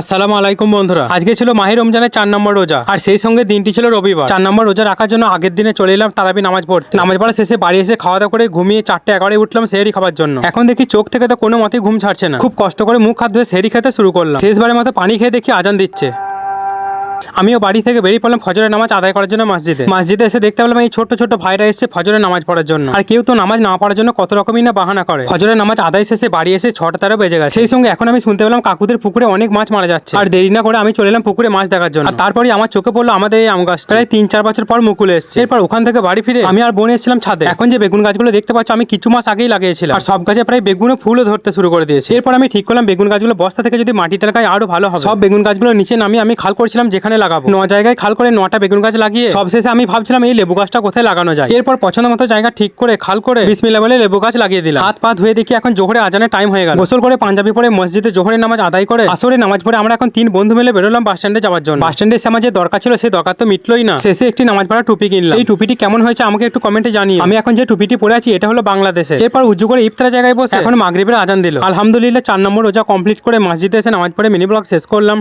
আসসালামু আলাইকুম বন্ধুরা, আজকে ছিল মাহে রমজানের 4 নম্বর রোজা আর সেই সঙ্গে দিনটি ছিল রবিবার। 4 নম্বর রোজা রাখার জন্য আগের দিনে চলে এলাম তারাবি নামাজ পড়তে। নামাজ পড়া শেষে বাড়ি এসে খাওয়া দাওয়া করে ঘুমিয়ে 4:11 উঠলাম সেহরি খাবার জন্য। এখন দেখি চোখ থেকে তো কোনো মতেই ঘুম ছাড়ছে না। খুব কষ্ট করে মুখ হাত ধুয়ে সেহরি খেতে শুরু করলাম। শেষবারের মতো পানি খেয়ে দেখি আজান দিচ্ছে। আমিও বাড়ি থেকে বেরিয়ে পড়লাম ফজরের নামাজ আদায় করার জন্য মসজিদে এসে দেখতে পেলাম এই ছোট ছোট ভাইরা এসে ফজরের নামাজ পড়ার জন্য। আর কেউ তো নামাজ না পড়ার জন্য কত রকমই না বাহানা করে। ফজরের নামাজ আদায় শেষে বাড়ি এসে 6:13 বেজে গেছে। সেই সঙ্গে এখন আমি শুনতে পেলাম কাকুদের পুকুরে অনেক মাছ মারা যাচ্ছে। আর দেরি না করে আমি চলে এলাম পুকুরে মাছ দেখার জন্য। আর তারপরে আমার চোখে পড়লো আমাদের এই আম গাছ প্রায় 3-4 বছর পর মুকুল এসেছে। এরপর ওখান থেকে বাড়ি ফিরে আমি আর বোন এসেছিলাম ছাদে। এখন যে বেগুন গাছগুলো দেখতে পাচ্ছ আমি কিছু মাস আগেই লাগিয়েছিলাম। আর সব গাছে প্রায় বেগুনও ফুলও ধরতে শুরু করে দিয়েছে। এরপর আমি ঠিক করলাম বেগুন গাছগুলো বস্তা থেকে যদি মাটিতে লাগাই আরো ভালো হবে। সব বেগুন গাছগুলো নিচে নামিয়ে আমি খাল করেছিলাম যেখানে লাগাবো। 9 জায়গায় খাল করে 9টা বেগুন গাছ লাগিয়ে সবশেষে আমি ভাবছিলাম এই লেবু গাছটা কোথায় লাগানো যায়। এরপর পছন্দ মতো জায়গা ঠিক করে খাল করে বিসমিল্লাহ বলে লেবু গাছ লাগিয়ে দিলাম। হাত পা ধুয়ে দেখি এখন জোহরে আজানের টাইম হয়ে গেল। গোসল করে পাঞ্জাবি পরে মসজিদে জোহরের নামাজ আদায় করে আসরের নামাজ পড়ে আমরা এখন 3 বন্ধু মিলে বেরোলাম বাস স্ট্যান্ডে যাওয়ার জন্য। বাস স্ট্যান্ডে এসে আমার যে দরকার ছিল সেই দরকার তো মিটলোই না। শেষে একটি নামাজ পড়া টুপি কিনলাম। এই টুপিটি কেমন হয়েছে আমাকে একটু কমেন্টে জানিয়ে। আমি এখন যে টুপিটি পরে আছি এটা হলো বাংলাদেশে। এরপর উজু করে ইফতার জায়গায় বসে এখন মাগরিবের আজান দিল। আলহামদুলিল্লাহ 4 নম্বর রোজা কমপ্লিট করে মসজিদে এসে নামাজ পড়ে মিনি ব্লগ শেষ করলাম।